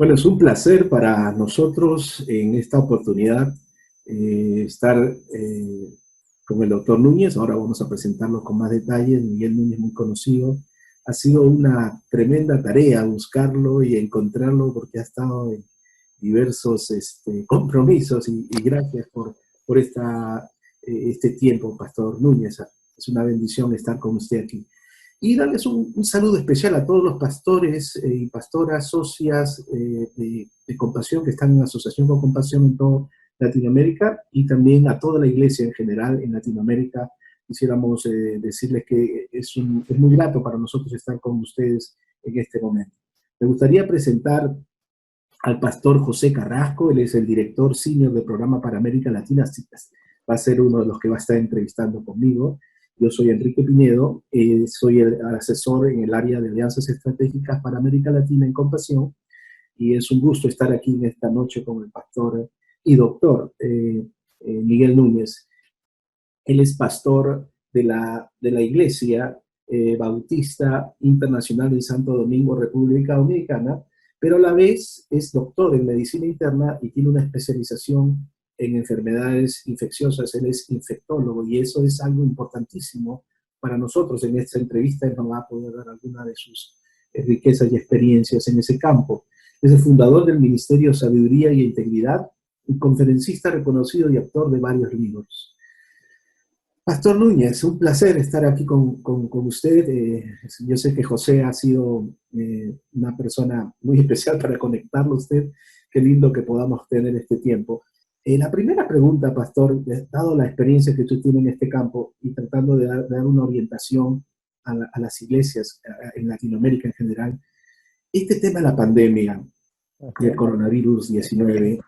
Bueno, es un placer para nosotros en esta oportunidad estar con el doctor Núñez. Ahora vamos a presentarlo con más detalles. Miguel Núñez, muy conocido. Ha sido una tremenda tarea buscarlo y encontrarlo porque ha estado en diversos compromisos y gracias por este tiempo, Pastor Núñez. Es una bendición estar con usted aquí. Y darles un saludo especial a todos los pastores y pastoras, socias de Compasión que están en asociación con Compasión en toda Latinoamérica y también a toda la iglesia en general en Latinoamérica. Quisiéramos decirles que es muy grato para nosotros estar con ustedes en este momento. Me gustaría presentar al pastor José Carrasco. Él es el director senior del programa para América Latina. Va a ser uno de los que va a estar entrevistando conmigo. Yo soy Enrique Pinedo, soy el asesor en el área de alianzas estratégicas para América Latina en Compasión, y es un gusto estar aquí en esta noche con el pastor y doctor Miguel Núñez. Él es pastor de la Iglesia Bautista Internacional en Santo Domingo, República Dominicana, pero a la vez es doctor en medicina interna y tiene una especialización en enfermedades infecciosas. Él es infectólogo y eso es algo importantísimo para nosotros. En esta entrevista él nos va a poder dar alguna de sus riquezas y experiencias en ese campo. Es el fundador del Ministerio Sabiduría y Integridad, un conferencista reconocido y autor de varios libros. Pastor Núñez, un placer estar aquí con usted. Yo sé que José ha sido una persona muy especial para conectarlo a usted. Qué lindo que podamos tener este tiempo. La primera pregunta, Pastor, dado la experiencia que tú tienes en este campo y tratando de dar una orientación a las iglesias en Latinoamérica en general, este tema de la pandemia del coronavirus 19,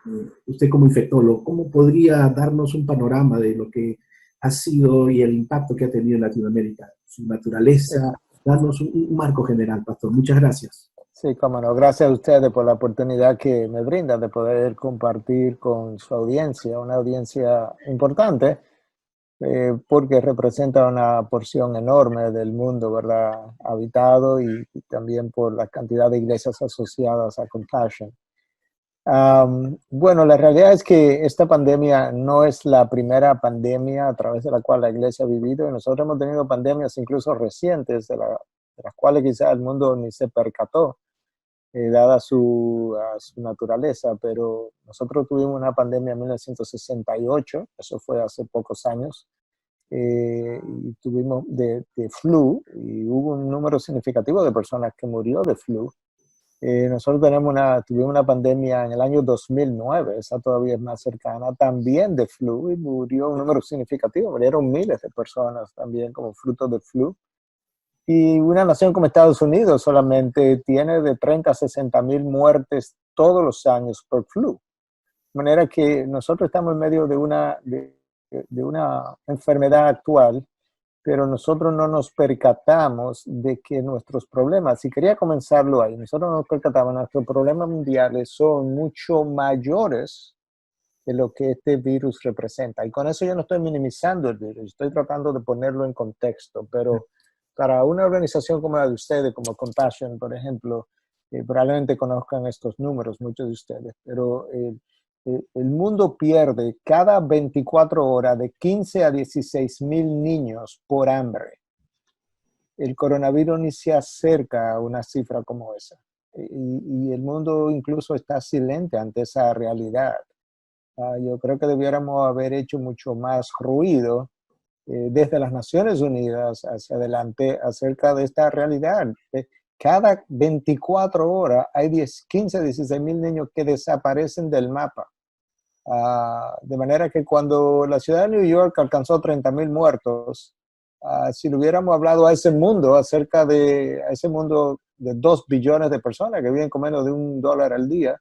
usted como infectólogo, ¿cómo podría darnos un panorama de lo que ha sido y el impacto que ha tenido en Latinoamérica, su naturaleza, darnos un marco general, Pastor? Muchas gracias. Sí, cómo no. Gracias a ustedes por la oportunidad que me brindan de poder compartir con su audiencia, una audiencia importante, porque representa una porción enorme del mundo, ¿verdad?, habitado y también por la cantidad de iglesias asociadas a Compassion. Bueno, la realidad es que esta pandemia no es la primera pandemia a través de la cual la iglesia ha vivido. Nosotros hemos tenido pandemias incluso recientes de las cuales quizá el mundo ni se percató, dada su naturaleza, pero nosotros tuvimos una pandemia en 1968, eso fue hace pocos años, y tuvimos de flu, y hubo un número significativo de personas que murió de flu. Nosotros tuvimos una pandemia en el año 2009, esa todavía es más cercana, también de flu, y murió un número significativo, murieron miles de personas también como fruto de flu. Y una nación como Estados Unidos solamente tiene de 30 a 60 mil muertes todos los años por flu. De manera que nosotros estamos en medio de una enfermedad actual, pero nosotros no nos percatamos de que nuestros problemas, y quería comenzarlo ahí, nosotros no nos percatamos, nuestros problemas mundiales son mucho mayores de lo que este virus representa. Y con eso yo no estoy minimizando el virus, estoy tratando de ponerlo en contexto, pero para una organización como la de ustedes, como Compassion, por ejemplo, probablemente conozcan estos números, muchos de ustedes, pero el mundo pierde cada 24 horas de 15 a 16 mil niños por hambre. El coronavirus ni se acerca a una cifra como esa. Y el mundo incluso está silente ante esa realidad. Yo creo que debiéramos haber hecho mucho más ruido desde las Naciones Unidas hacia adelante acerca de esta realidad. Cada 24 horas hay 15 a 16 mil niños que desaparecen del mapa. De manera que cuando la ciudad de New York alcanzó 30 mil muertos, si le hubiéramos hablado a ese mundo, acerca de ese mundo de 2 billones de personas que viven con menos de $1 al día,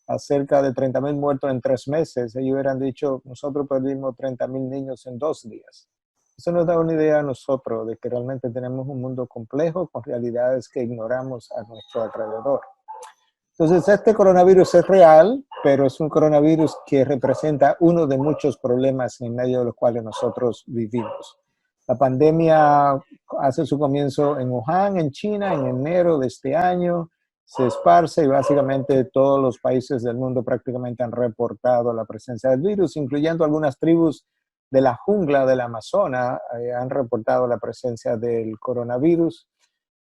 acerca de 30 mil muertos en 3 meses, ellos hubieran dicho, nosotros perdimos 30 mil niños en 2 días. Eso nos da una idea a nosotros de que realmente tenemos un mundo complejo con realidades que ignoramos a nuestro alrededor. Entonces, este coronavirus es real, pero es un coronavirus que representa uno de muchos problemas en medio de los cuales nosotros vivimos. La pandemia hace su comienzo en Wuhan, en China, en enero de este año. se esparce y básicamente todos los países del mundo prácticamente han reportado la presencia del virus, incluyendo algunas tribus de la jungla del Amazonas, han reportado la presencia del coronavirus.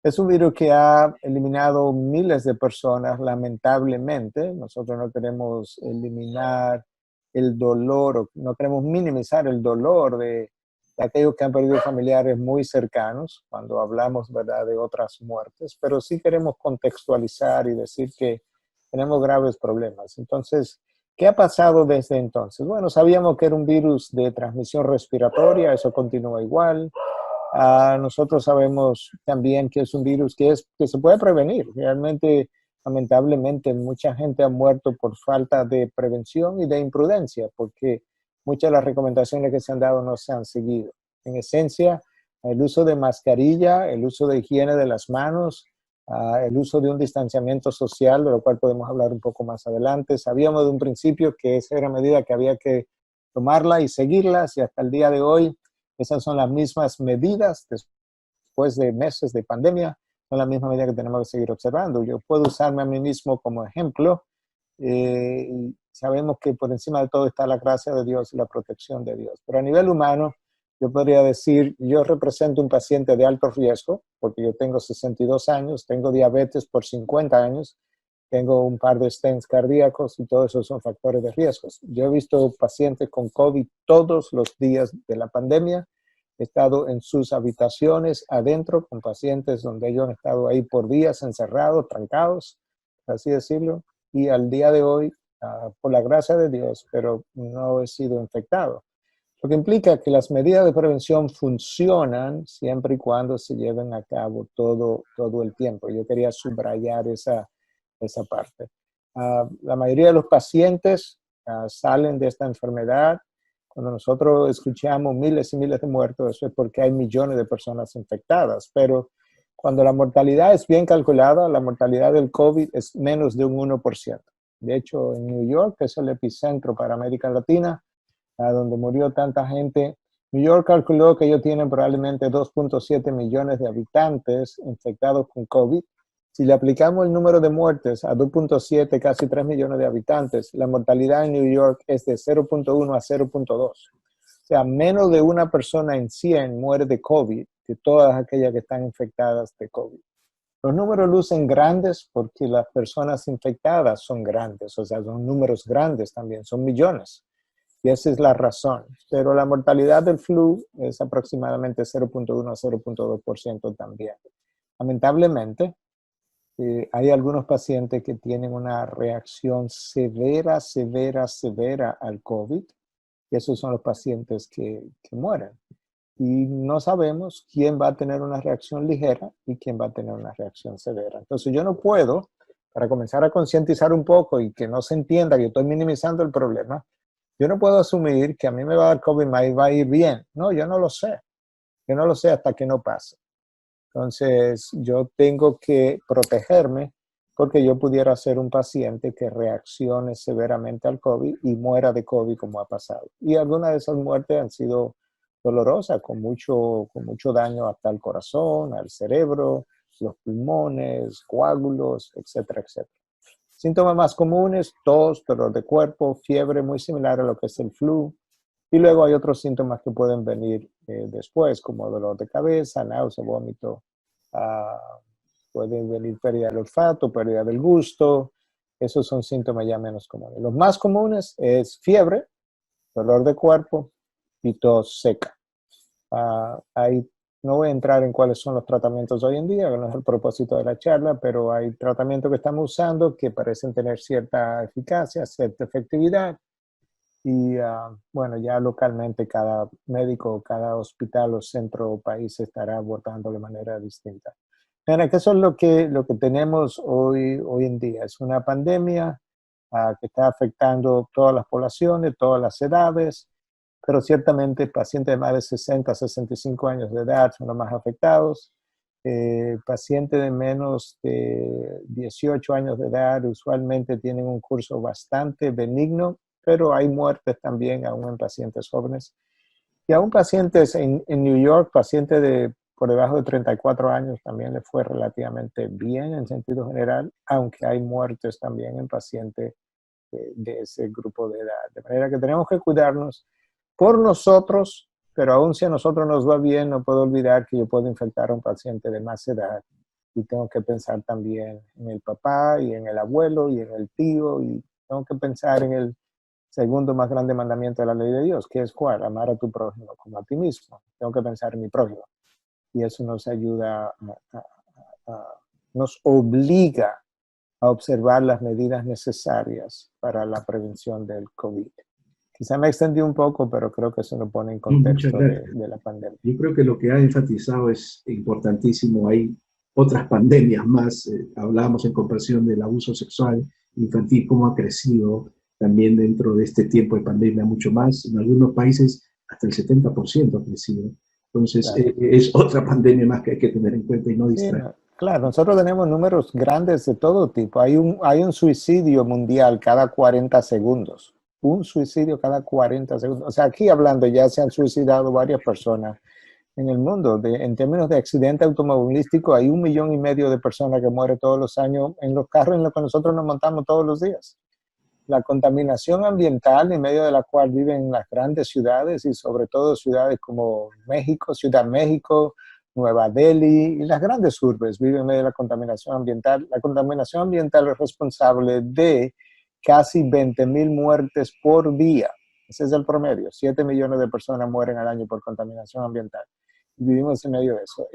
Es un virus que ha eliminado miles de personas, lamentablemente. Nosotros no queremos eliminar el dolor, no queremos minimizar el dolor de aquellos que han perdido familiares muy cercanos, cuando hablamos, ¿verdad?, de otras muertes, pero sí queremos contextualizar y decir que tenemos graves problemas. Entonces, ¿qué ha pasado desde entonces? Bueno, sabíamos que era un virus de transmisión respiratoria, eso continúa igual. Nosotros sabemos también que es un virus que se puede prevenir. Realmente, lamentablemente, mucha gente ha muerto por falta de prevención y de imprudencia, porque muchas de las recomendaciones que se han dado no se han seguido. En esencia, el uso de mascarilla, el uso de higiene de las manos, el uso de un distanciamiento social, de lo cual podemos hablar un poco más adelante. Sabíamos de un principio que esa era medida que había que tomarla y seguirlas, y hasta el día de hoy esas son las mismas medidas después de meses de pandemia, son las mismas medidas que tenemos que seguir observando. Yo puedo usarme a mí mismo como ejemplo. Y sabemos que por encima de todo está la gracia de Dios y la protección de Dios. Pero a nivel humano, yo podría decir, yo represento un paciente de alto riesgo, porque yo tengo 62 años, tengo diabetes por 50 años, tengo un par de stents cardíacos y todos esos son factores de riesgos. Yo he visto pacientes con COVID todos los días de la pandemia. He estado en sus habitaciones adentro con pacientes donde ellos han estado ahí por días encerrados, trancados, por así decirlo. Y al día de hoy, por la gracia de Dios, pero no he sido infectado. Lo que implica que las medidas de prevención funcionan siempre y cuando se lleven a cabo todo el tiempo. Yo quería subrayar esa parte. La mayoría de los pacientes salen de esta enfermedad. Cuando nosotros escuchamos miles y miles de muertos, eso es porque hay millones de personas infectadas, pero cuando la mortalidad es bien calculada, la mortalidad del COVID es menos de un 1%. De hecho, en New York, que es el epicentro para América Latina, donde murió tanta gente, New York calculó que ellos tienen probablemente 2.7 millones de habitantes infectados con COVID. Si le aplicamos el número de muertes a 2.7, casi 3 millones de habitantes, la mortalidad en New York es de 0.1 a 0.2. O sea, menos de una persona en 100 muere de COVID, de todas aquellas que están infectadas de COVID. Los números lucen grandes porque las personas infectadas son grandes, o sea, son números grandes también, son millones. Y esa es la razón. Pero la mortalidad del flu es aproximadamente 0.1 a 0.2% también. Lamentablemente, hay algunos pacientes que tienen una reacción severa al COVID, y esos son los pacientes que mueren. Y no sabemos quién va a tener una reacción ligera y quién va a tener una reacción severa. Entonces yo no puedo, para comenzar a concientizar un poco y que no se entienda que yo estoy minimizando el problema, yo no puedo asumir que a mí me va a dar COVID y va a ir bien. No, yo no lo sé. Yo no lo sé hasta que no pase. Entonces, yo tengo que protegerme porque yo pudiera ser un paciente que reaccione severamente al COVID y muera de COVID como ha pasado. Y algunas de esas muertes han sido dolorosas, con mucho daño hasta el corazón, al cerebro, los pulmones, coágulos, etcétera, etcétera. Síntomas más comunes: tos, dolor de cuerpo, fiebre, muy similar a lo que es el flu. Y luego hay otros síntomas que pueden venir después, como dolor de cabeza, náusea, vómito. Pueden venir pérdida del olfato, pérdida del gusto. Esos son síntomas ya menos comunes. Los más comunes es fiebre, dolor de cuerpo y tos seca. No voy a entrar en cuáles son los tratamientos hoy en día, que no es el propósito de la charla, pero hay tratamientos que estamos usando que parecen tener cierta eficacia, cierta efectividad. Y bueno, ya localmente cada médico, cada hospital o centro o país estará abordando de manera distinta. Mira, que eso es lo que tenemos hoy en día. Es una pandemia que está afectando todas las poblaciones, todas las edades, pero ciertamente pacientes de más de 60, 65 años de edad son los más afectados. Pacientes de menos de 18 años de edad usualmente tienen un curso bastante benigno, pero hay muertes también aún en pacientes jóvenes. Y aún pacientes en New York, pacientes de por debajo de 34 años también le fue relativamente bien en sentido general, aunque hay muertes también en pacientes de ese grupo de edad. De manera que tenemos que cuidarnos por nosotros, pero aún si a nosotros nos va bien, no puedo olvidar que yo puedo infectar a un paciente de más edad. Y tengo que pensar también en el papá y en el abuelo y en el tío, y tengo que pensar en el segundo más grande mandamiento de la ley de Dios, que es ¿cuál? Amar a tu prójimo como a ti mismo. Tengo que pensar en mi prójimo. Y eso nos ayuda, nos obliga a observar las medidas necesarias para la prevención del COVID. Quizá me extendí un poco, pero creo que eso nos pone en No, muchas contexto gracias. de la pandemia. Yo creo que lo que ha enfatizado es importantísimo. Hay otras pandemias más. Hablábamos en comparación del abuso sexual infantil, cómo ha crecido también dentro de este tiempo de pandemia mucho más. En algunos países hasta el 70% ha crecido. Entonces, Claro. es otra pandemia más que hay que tener en cuenta y no Sí, distraer. no, claro, nosotros tenemos números grandes de todo tipo. Hay un suicidio mundial cada 40 segundos. Un suicidio cada 40 segundos. O sea, aquí hablando ya se han suicidado varias personas en el mundo. En términos de accidente automovilístico, hay 1,5 millones de personas que mueren todos los años en los carros en los que nosotros nos montamos todos los días. La contaminación ambiental en medio de la cual viven las grandes ciudades y sobre todo ciudades como México, Ciudad México, Nueva Delhi y las grandes urbes viven en medio de la contaminación ambiental. La contaminación ambiental es responsable de casi 20,000 muertes por día. Ese es el promedio. 7 millones de personas mueren al año por contaminación ambiental. Y vivimos en medio de eso.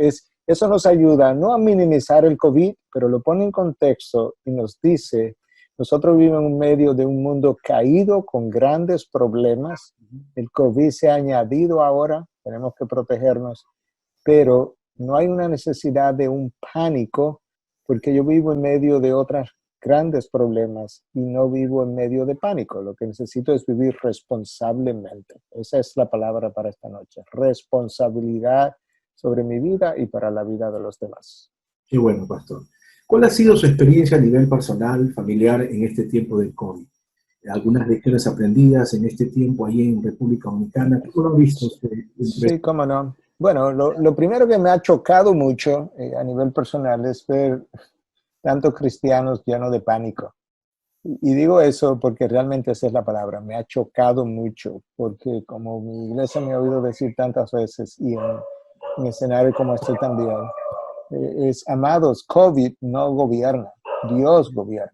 Eso nos ayuda no a minimizar el COVID, pero lo pone en contexto y nos dice: nosotros vivimos en medio de un mundo caído con grandes problemas. El COVID se ha añadido ahora, tenemos que protegernos, pero no hay una necesidad de un pánico porque yo vivo en medio de otros grandes problemas y no vivo en medio de pánico. Lo que necesito es vivir responsablemente. Esa es la palabra para esta noche. Responsabilidad sobre mi vida y para la vida de los demás. Qué bueno, pastor. ¿Cuál ha sido su experiencia a nivel personal, familiar en este tiempo del COVID? Algunas lecciones aprendidas en este tiempo ahí en República Dominicana. ¿Cómo lo ha visto usted? Sí, cómo no. Bueno, lo primero que me ha chocado mucho a nivel personal es ver tantos cristianos llenos de pánico. Y digo eso porque realmente esa es la palabra. Me ha chocado mucho porque como mi iglesia me ha oído decir tantas veces y en escenarios como este también, es amados, COVID no gobierna, Dios gobierna.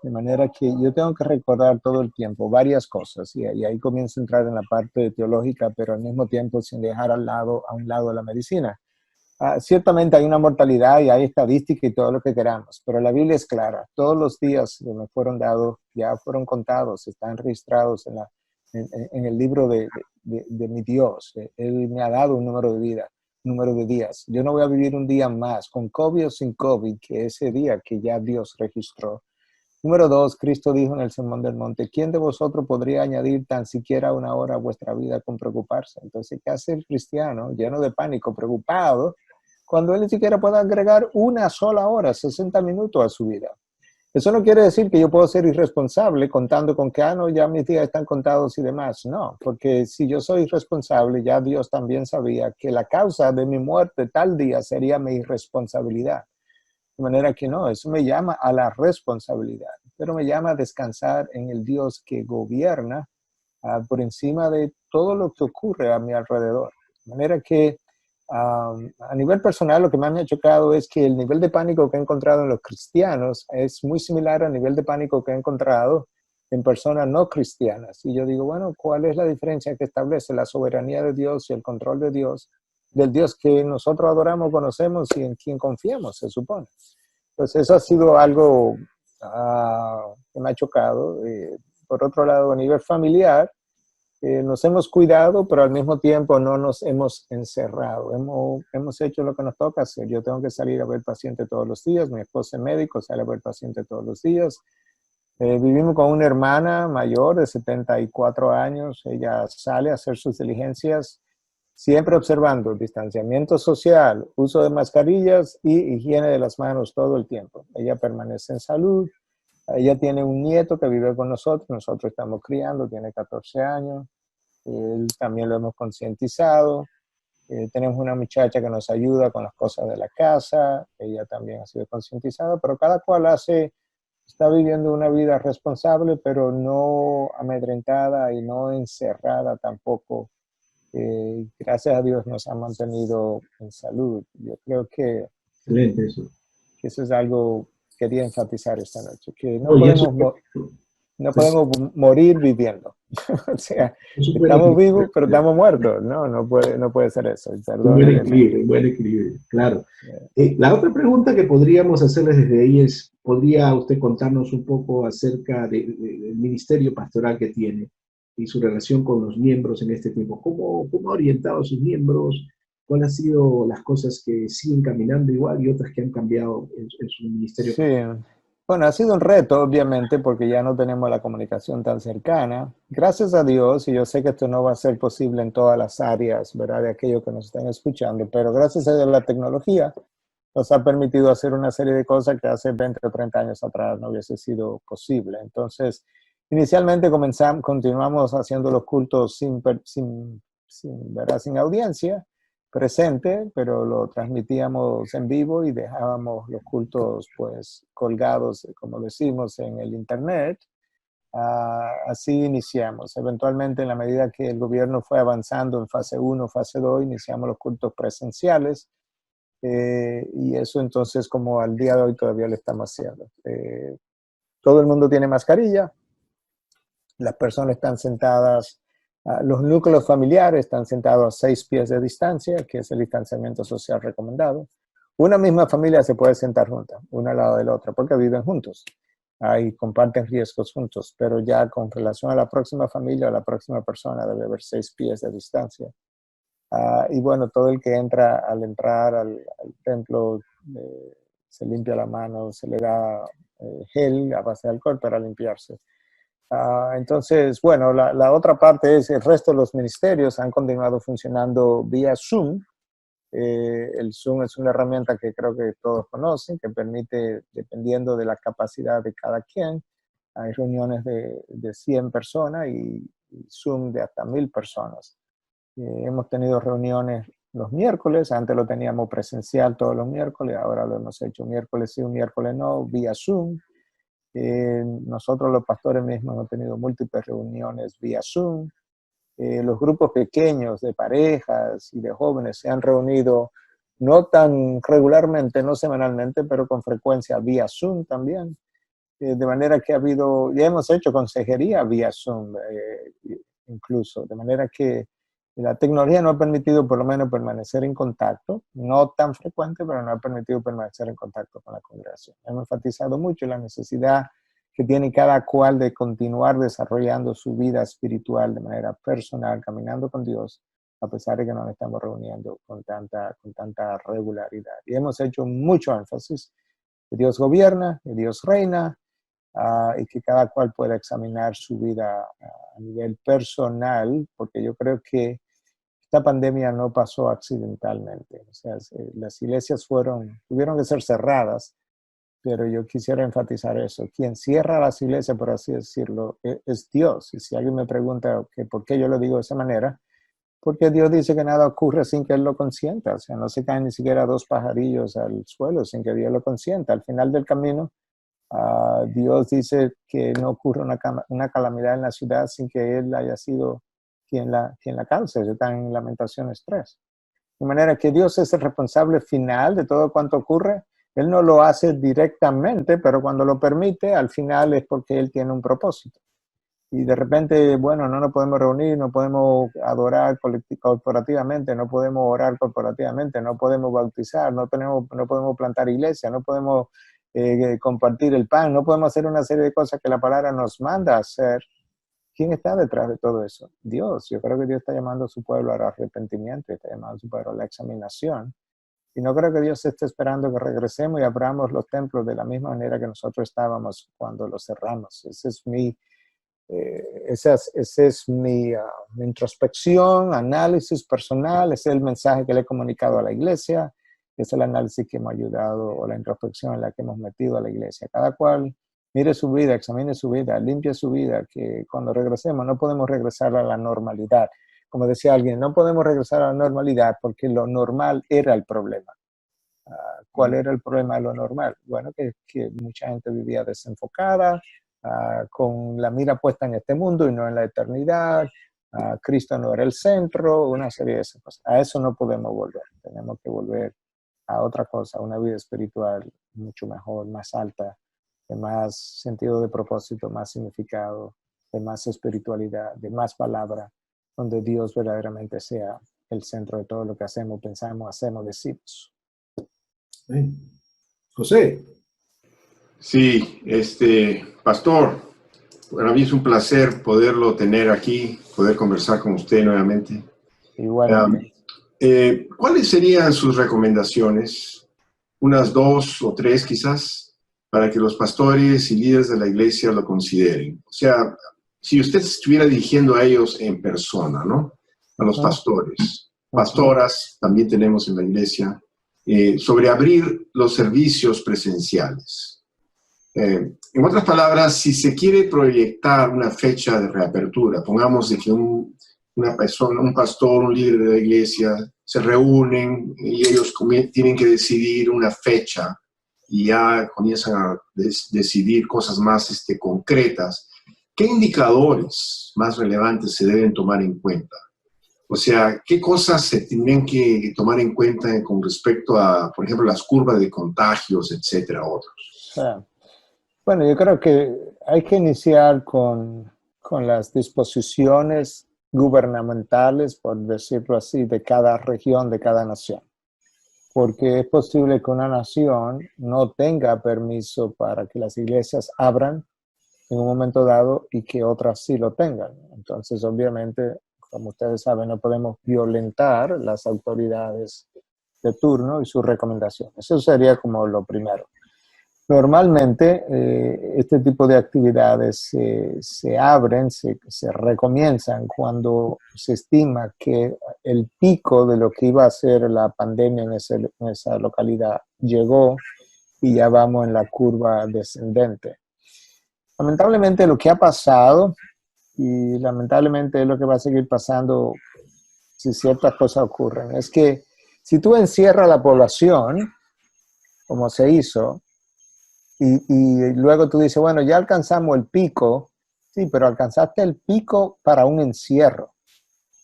De manera que yo tengo que recordar todo el tiempo varias cosas y ahí comienzo a entrar en la parte teológica, pero al mismo tiempo sin dejar a un lado la medicina. Ciertamente hay una mortalidad y hay estadística y todo lo que queramos, pero la Biblia es clara. Todos los días que me fueron dados ya fueron contados, están registrados en el libro de mi Dios. Él me ha dado un número de días. Yo no voy a vivir un día más, con COVID o sin COVID, que ese día que ya Dios registró. Número 2, Cristo dijo en el Sermón del Monte: ¿quién de vosotros podría añadir tan siquiera una hora a vuestra vida con preocuparse? Entonces, ¿qué hace el cristiano lleno de pánico, preocupado, cuando él ni siquiera puede agregar una sola hora, 60 minutos a su vida? Eso no quiere decir que yo puedo ser irresponsable contando con que, no, ya mis días están contados y demás. No, porque si yo soy irresponsable, ya Dios también sabía que la causa de mi muerte tal día sería mi irresponsabilidad. De manera que no, eso me llama a la responsabilidad, pero me llama a descansar en el Dios que gobierna por encima de todo lo que ocurre a mi alrededor. De manera que a nivel personal lo que más me ha chocado es que el nivel de pánico que he encontrado en los cristianos es muy similar al nivel de pánico que he encontrado en personas no cristianas. Y yo digo, bueno, ¿cuál es la diferencia que establece la soberanía de Dios y el control de Dios, del Dios que nosotros adoramos, conocemos y en quien confiamos, se supone? Pues eso ha sido algo que me ha chocado. Por otro lado, a nivel familiar, nos hemos cuidado, pero al mismo tiempo no nos hemos encerrado. Hemos hecho lo que nos toca hacer. Yo tengo que salir a ver paciente todos los días. Mi esposa es médico, sale a ver paciente todos los días. Vivimos con una hermana mayor de 74 años. Ella sale a hacer sus diligencias, siempre observando distanciamiento social, uso de mascarillas y higiene de las manos todo el tiempo. Ella permanece en salud. Ella tiene un nieto que vive con nosotros estamos criando, tiene 14 años. Él también lo hemos concientizado. Tenemos una muchacha que nos ayuda con las cosas de la casa, ella también ha sido concientizada, pero cada cual está viviendo una vida responsable, pero no amedrentada y no encerrada tampoco. Gracias a Dios nos ha mantenido en salud. Yo creo Excelente eso. que eso es algo que quería enfatizar esta noche, que no Oye, eso, podemos, no pues, podemos morir viviendo. O sea, es un buen estamos equilibrio. vivos, pero estamos muertos. No, no puede ser eso. Y Un buen perdónenme. equilibrio, un buen equilibrio, claro. La otra pregunta que podríamos hacerles desde ahí es, ¿podría usted contarnos un poco acerca del ministerio pastoral que tiene y su relación con los miembros en este tiempo? ¿Cómo ha orientado a sus miembros? ¿Cuáles han sido las cosas que siguen caminando igual y otras que han cambiado en su ministerio Sí, pastoral? bueno, ha sido un reto, obviamente, porque ya no tenemos la comunicación tan cercana. Gracias a Dios, y yo sé que esto no va a ser posible en todas las áreas, ¿verdad?, de aquellos que nos están escuchando, pero gracias a Dios la tecnología nos ha permitido hacer una serie de cosas que hace 20 o 30 años atrás no hubiese sido posible. Entonces, inicialmente continuamos haciendo los cultos ¿verdad?, sin audiencia presente, pero lo transmitíamos en vivo y dejábamos los cultos pues colgados, como decimos, en el internet. Así iniciamos. Eventualmente, en la medida que el gobierno fue avanzando en fase 1, fase 2, iniciamos los cultos presenciales. Y eso entonces, como al día de hoy todavía lo estamos haciendo. Todo el mundo tiene mascarilla, las personas están sentadas, los núcleos familiares están sentados a 6 pies de distancia, que es el distanciamiento social recomendado. Una misma familia se puede sentar junta, una al lado de la otra, porque viven juntos. Ahí comparten riesgos juntos, pero ya con relación a la próxima familia o la próxima persona debe haber 6 pies de distancia. Y bueno, todo el que entra, al entrar al templo, se limpia la mano, se le da gel a base de alcohol para limpiarse. Entonces, bueno, la otra parte es el resto de los ministerios han continuado funcionando vía Zoom. El Zoom es una herramienta que creo que todos conocen, que permite, dependiendo de la capacidad de cada quien, hay reuniones de 100 personas y Zoom de hasta 1000 personas. Hemos tenido reuniones los miércoles, antes lo teníamos presencial todos los miércoles, ahora lo hemos hecho miércoles sí, un miércoles no, vía Zoom. Nosotros los pastores mismos hemos tenido múltiples reuniones vía Zoom. Los grupos pequeños de parejas y de jóvenes se han reunido no tan regularmente, no semanalmente, pero con frecuencia vía Zoom también. De manera que ya hemos hecho consejería vía Zoom incluso, de manera que la tecnología nos ha permitido por lo menos permanecer en contacto, no tan frecuente, pero nos ha permitido permanecer en contacto con la congregación. Hemos enfatizado mucho la necesidad que tiene cada cual de continuar desarrollando su vida espiritual de manera personal, caminando con Dios, a pesar de que nos estamos reuniendo con tanta regularidad. Y hemos hecho mucho énfasis que Dios gobierna, que Dios reina, y que cada cual pueda examinar su vida a nivel personal, porque yo creo que esta pandemia no pasó accidentalmente. O sea, las iglesias tuvieron que ser cerradas, pero yo quisiera enfatizar eso. Quien cierra las iglesias, por así decirlo, es Dios. Y si alguien me pregunta que por qué yo lo digo de esa manera, porque Dios dice que nada ocurre sin que Él lo consienta. O sea, no se caen ni siquiera 2 pajarillos al suelo sin que Dios lo consienta. Al final del camino, Dios dice que no ocurre una calamidad en la ciudad sin que Él haya sido quien la cause. Eso está en Lamentaciones 3. De manera que Dios es el responsable final de todo cuanto ocurre. Él no lo hace directamente, pero cuando lo permite, al final es porque Él tiene un propósito. Y de repente, bueno, no nos podemos reunir, no podemos adorar corporativamente, no podemos orar corporativamente, no podemos bautizar, no podemos plantar iglesia, no podemos compartir el pan, no podemos hacer una serie de cosas que la palabra nos manda a hacer. ¿Quién está detrás de todo eso? Dios. Yo creo que Dios está llamando a su pueblo al arrepentimiento, está llamando a su pueblo a la examinación. Y no creo que Dios esté esperando que regresemos y abramos los templos de la misma manera que nosotros estábamos cuando los cerramos. Esa es mi introspección, análisis personal, ese es el mensaje que le he comunicado a la iglesia, es el análisis que me ha ayudado o la introspección en la que hemos metido a la iglesia. Cada cual mire su vida, examine su vida, limpie su vida, que cuando regresemos no podemos regresar a la normalidad. como decía alguien, no podemos regresar a la normalidad porque lo normal era el problema. ¿Cuál era el problema de lo normal? Bueno, que mucha gente vivía desenfocada, con la mira puesta en este mundo y no en la eternidad. Cristo no era el centro, una serie de esas cosas. A eso no podemos volver. Tenemos que volver a otra cosa, a una vida espiritual mucho mejor, más alta, de más sentido de propósito, más significado, de más espiritualidad, de más palabra, donde Dios verdaderamente sea el centro de todo lo que hacemos, pensamos, hacemos, decimos. José. Sí, pastor, para mí es un placer poderlo tener aquí, poder conversar con usted nuevamente. Igualmente. ¿Cuáles serían sus recomendaciones? Unas 2 o 3 quizás, para que los pastores y líderes de la iglesia lo consideren. O sea, si usted estuviera dirigiendo a ellos en persona, ¿no? A los pastores, pastoras, también tenemos en la iglesia, sobre abrir los servicios presenciales. En otras palabras, si se quiere proyectar una fecha de reapertura, pongamos de que una persona, un pastor, un líder de la iglesia, se reúnen y ellos tienen que decidir una fecha y ya comienzan a decidir cosas más concretas. ¿Qué indicadores más relevantes se deben tomar en cuenta? O sea, ¿qué cosas se tienen que tomar en cuenta con respecto a, por ejemplo, las curvas de contagios, etcétera, otros? Bueno, yo creo que hay que iniciar con las disposiciones gubernamentales, por decirlo así, de cada región, de cada nación. Porque es posible que una nación no tenga permiso para que las iglesias abran en un momento dado y que otras sí lo tengan. Entonces, obviamente, como ustedes saben, no podemos violentar las autoridades de turno y sus recomendaciones. Eso sería como lo primero. Normalmente, este tipo de actividades se abren, se recomienzan cuando se estima que el pico de lo que iba a ser la pandemia en esa localidad llegó y ya vamos en la curva descendente. Lamentablemente, lo que ha pasado, y lamentablemente es lo que va a seguir pasando si ciertas cosas ocurren, es que si tú encierras a la población, como se hizo, y luego tú dices, bueno, ya alcanzamos el pico, sí, pero alcanzaste el pico para un encierro.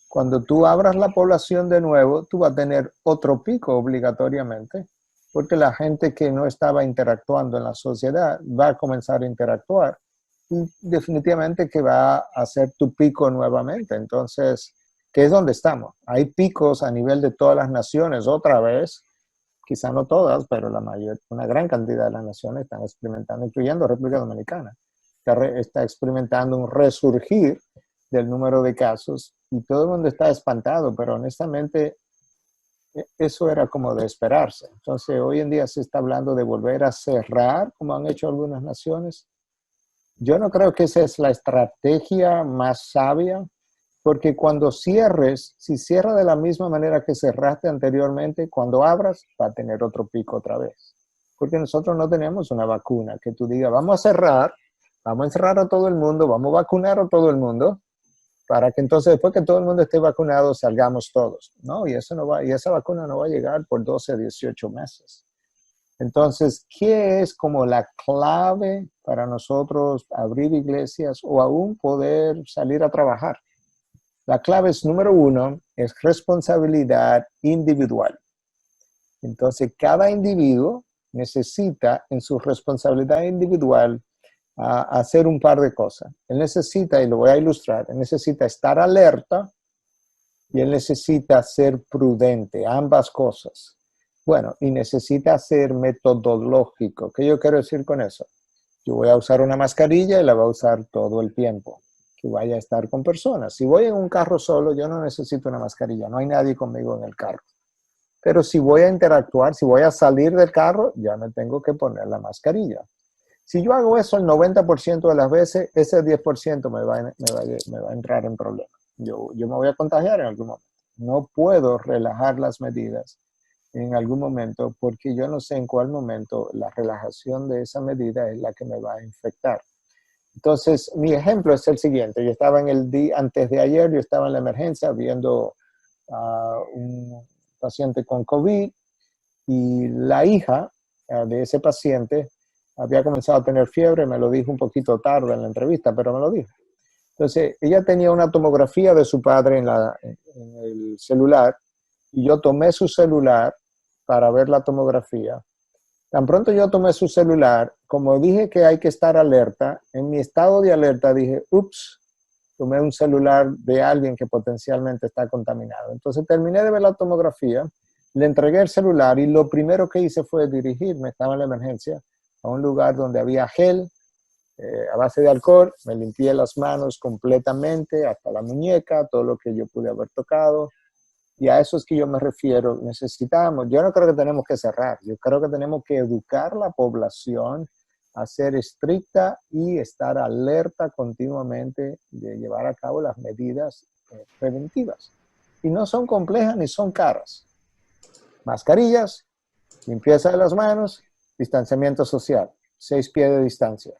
Cuando tú abras la población de nuevo, tú vas a tener otro pico obligatoriamente, porque la gente que no estaba interactuando en la sociedad va a comenzar a interactuar y definitivamente que va a hacer tu pico nuevamente. Entonces, ¿qué es donde estamos? Hay picos a nivel de todas las naciones otra vez. Quizá no todas, pero una gran cantidad de las naciones están experimentando, incluyendo República Dominicana, que está experimentando un resurgir del número de casos y todo el mundo está espantado, pero honestamente eso era como de esperarse. Entonces hoy en día se está hablando de volver a cerrar, como han hecho algunas naciones. Yo no creo que esa es la estrategia más sabia, porque cuando cierres, si cierras de la misma manera que cerraste anteriormente, cuando abras va a tener otro pico otra vez. Porque nosotros no tenemos una vacuna que tú digas, vamos a cerrar, vamos a encerrar a todo el mundo, vamos a vacunar a todo el mundo, para que entonces después que todo el mundo esté vacunado salgamos todos. No, y esa vacuna no va a llegar por 12, 18 meses. Entonces, ¿qué es como la clave para nosotros abrir iglesias o aún poder salir a trabajar? La clave es, número 1, es responsabilidad individual. Entonces, cada individuo necesita en su responsabilidad individual hacer un par de cosas. Él necesita, y lo voy a ilustrar, él necesita estar alerta y él necesita ser prudente, ambas cosas. Bueno, y necesita ser metodológico. ¿Qué yo quiero decir con eso? Yo voy a usar una mascarilla y la voy a usar todo el tiempo. Que vaya a estar con personas. Si voy en un carro solo, yo no necesito una mascarilla. No hay nadie conmigo en el carro. Pero si voy a interactuar, si voy a salir del carro, ya me tengo que poner la mascarilla. Si yo hago eso el 90% de las veces, ese 10% me va a entrar en problemas. Yo me voy a contagiar en algún momento. No puedo relajar las medidas en algún momento porque yo no sé en cuál momento la relajación de esa medida es la que me va a infectar. Entonces, mi ejemplo es el siguiente. Yo estaba en el día, antes de ayer, yo estaba en la emergencia viendo a un paciente con COVID y la hija de ese paciente había comenzado a tener fiebre, me lo dijo un poquito tarde en la entrevista, pero me lo dijo. Entonces, ella tenía una tomografía de su padre en el celular y yo tomé su celular para ver la tomografía. Tan pronto yo tomé su celular, como dije que hay que estar alerta, en mi estado de alerta dije, ups, tomé un celular de alguien que potencialmente está contaminado. Entonces terminé de ver la tomografía, le entregué el celular y lo primero que hice fue dirigirme, estaba en la emergencia, a un lugar donde había gel, a base de alcohol, me limpié las manos completamente, hasta la muñeca, todo lo que yo pude haber tocado. Y a eso es que yo me refiero, necesitamos, yo no creo que tenemos que cerrar, yo creo que tenemos que educar a la población a ser estricta y estar alerta continuamente de llevar a cabo las medidas preventivas. Y no son complejas ni son caras. Mascarillas, limpieza de las manos, distanciamiento social, 6 pies de distancia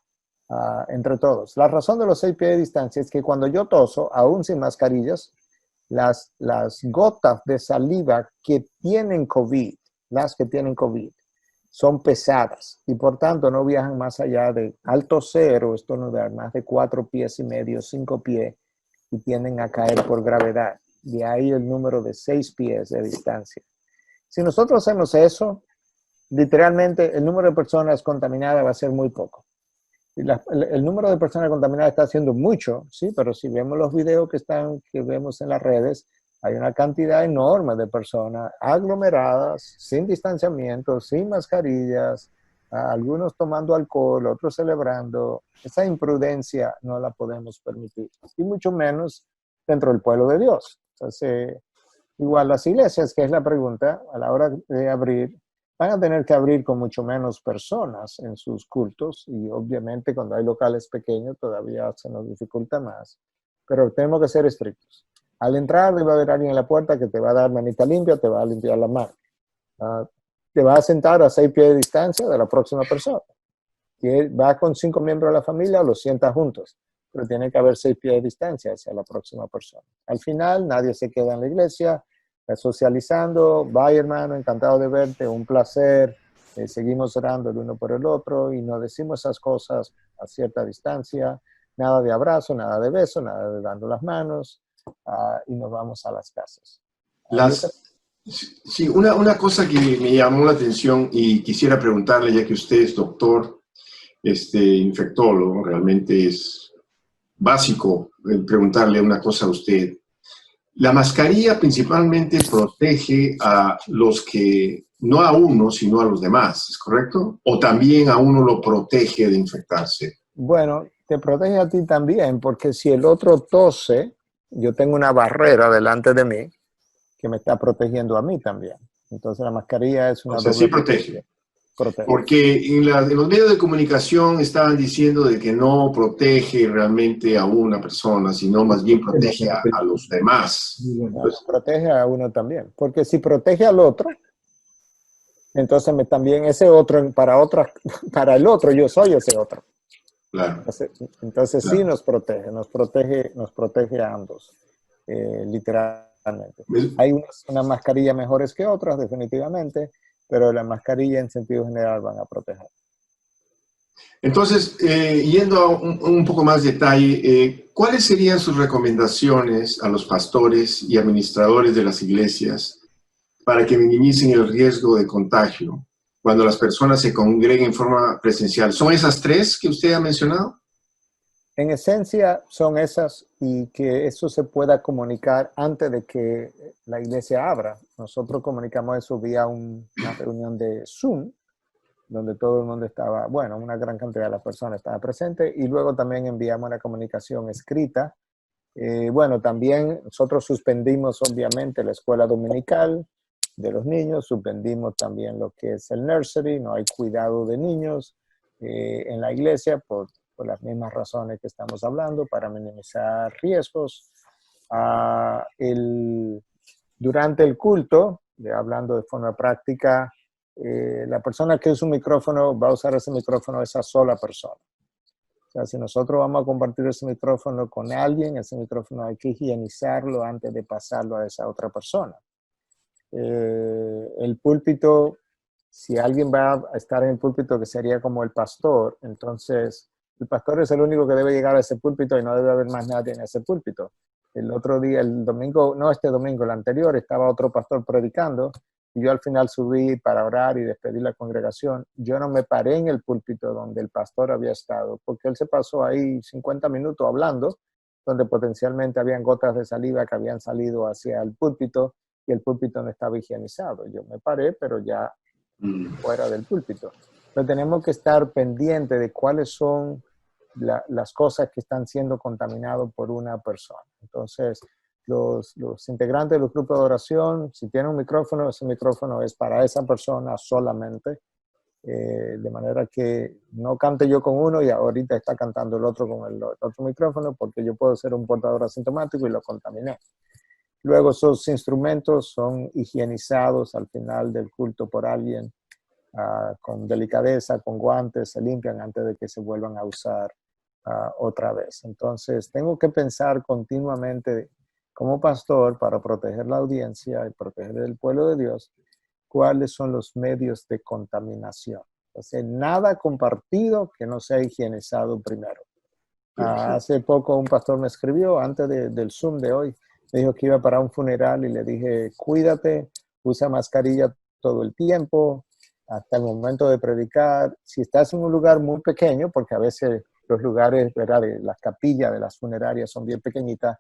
entre todos. La razón de los 6 pies de distancia es que cuando yo toso, aún sin mascarillas, las gotas de saliva que tienen COVID, las que tienen COVID, son pesadas y por tanto no viajan más allá de alto cero, estornudar más de 4 pies y medio, 5 pies y tienden a caer por gravedad. De ahí el número de 6 pies de distancia. Si nosotros hacemos eso, literalmente el número de personas contaminadas va a ser muy poco. El número de personas contaminadas está siendo mucho, sí, pero si vemos los videos que vemos en las redes, hay una cantidad enorme de personas aglomeradas, sin distanciamiento, sin mascarillas, algunos tomando alcohol, otros celebrando. Esa imprudencia no la podemos permitir, y mucho menos dentro del pueblo de Dios. Entonces, igual las iglesias, que es la pregunta, a la hora de abrir, van a tener que abrir con mucho menos personas en sus cultos y obviamente cuando hay locales pequeños todavía se nos dificulta más, pero tenemos que ser estrictos. Al entrar debe haber alguien en la puerta que te va a dar manita limpia, te va a limpiar la mano. Te va a sentar a 6 pies de distancia de la próxima persona. Si va con 5 miembros de la familia, los sientas juntos, pero tiene que haber 6 pies de distancia hacia la próxima persona. Al final nadie se queda en la iglesia, socializando. Bye, hermano, encantado de verte, un placer. Seguimos orando el uno por el otro y nos decimos esas cosas a cierta distancia. Nada de abrazo, nada de beso, nada de dando las manos y nos vamos a las casas. Sí, una cosa que me llamó la atención y quisiera preguntarle, ya que usted es doctor, infectólogo, realmente es básico preguntarle una cosa a usted. La mascarilla principalmente protege a los que, no a uno, sino a los demás, ¿es correcto? ¿O también a uno lo protege de infectarse? Bueno, te protege a ti también, porque si el otro tose, yo tengo una barrera delante de mí que me está protegiendo a mí también. Entonces la mascarilla es una doble sí protege. Porque en los medios de comunicación estaban diciendo de que no protege realmente a una persona, sino más bien protege a los demás. Entonces, protege a uno también. Porque si protege al otro, entonces también ese otro, para el otro, yo soy ese otro. Claro. Entonces claro. Sí nos protege a ambos, literalmente. Hay unas mascarillas mejores que otras, definitivamente, pero las mascarillas en sentido general van a proteger. Entonces, yendo a un poco más de detalle, ¿cuáles serían sus recomendaciones a los pastores y administradores de las iglesias para que minimicen el riesgo de contagio cuando las personas se congreguen en forma presencial? ¿Son esas 3 que usted ha mencionado? En esencia son esas, y que eso se pueda comunicar antes de que la iglesia abra. Nosotros comunicamos eso vía una reunión de Zoom, donde todo el mundo estaba, bueno, una gran cantidad de las personas estaba presente, y luego también enviamos una comunicación escrita. Bueno, también nosotros suspendimos obviamente la escuela dominical de los niños, suspendimos también lo que es el nursery, no hay cuidado de niños en la iglesia por las mismas razones que estamos hablando, para minimizar riesgos. Durante el culto, hablando de forma práctica, la persona que usa un micrófono va a usar ese micrófono esa sola persona. sea, si nosotros vamos a compartir ese micrófono con alguien, ese micrófono hay que higienizarlo antes de pasarlo a esa otra persona. El púlpito, si alguien va a estar en el púlpito que sería como el pastor, entonces el pastor es el único que debe llegar a ese púlpito y no debe haber más nadie en ese púlpito. El otro día, el domingo, no este domingo, el anterior, estaba otro pastor predicando y yo al final subí para orar y despedir la congregación. Yo no me paré en el púlpito donde el pastor había estado, porque él se pasó ahí 50 minutos hablando, donde potencialmente habían gotas de saliva que habían salido hacia el púlpito y el púlpito no estaba higienizado. Yo me paré, pero ya fuera del púlpito. Pero tenemos que estar pendientes de cuáles son las cosas que están siendo contaminadas por una persona. Entonces, los integrantes de los grupos de oración, si tienen un micrófono, ese micrófono es para esa persona solamente, de manera que no cante yo con uno y ahorita está cantando el otro con el otro micrófono, porque yo puedo ser un portador asintomático y lo contaminé. Luego esos instrumentos son higienizados al final del culto por alguien, con delicadeza, con guantes, se limpian antes de que se vuelvan a usar otra vez. Entonces, tengo que pensar continuamente como pastor para proteger la audiencia y proteger el pueblo de Dios, cuáles son los medios de contaminación. Entonces, nada compartido que no sea higienizado primero. Hace poco un pastor me escribió, antes del Zoom de hoy, me dijo que iba para un funeral y le dije, cuídate, usa mascarilla todo el tiempo, hasta el momento de predicar. Si estás en un lugar muy pequeño, porque a veces los lugares, ¿verdad?, de las capillas de las funerarias son bien pequeñitas,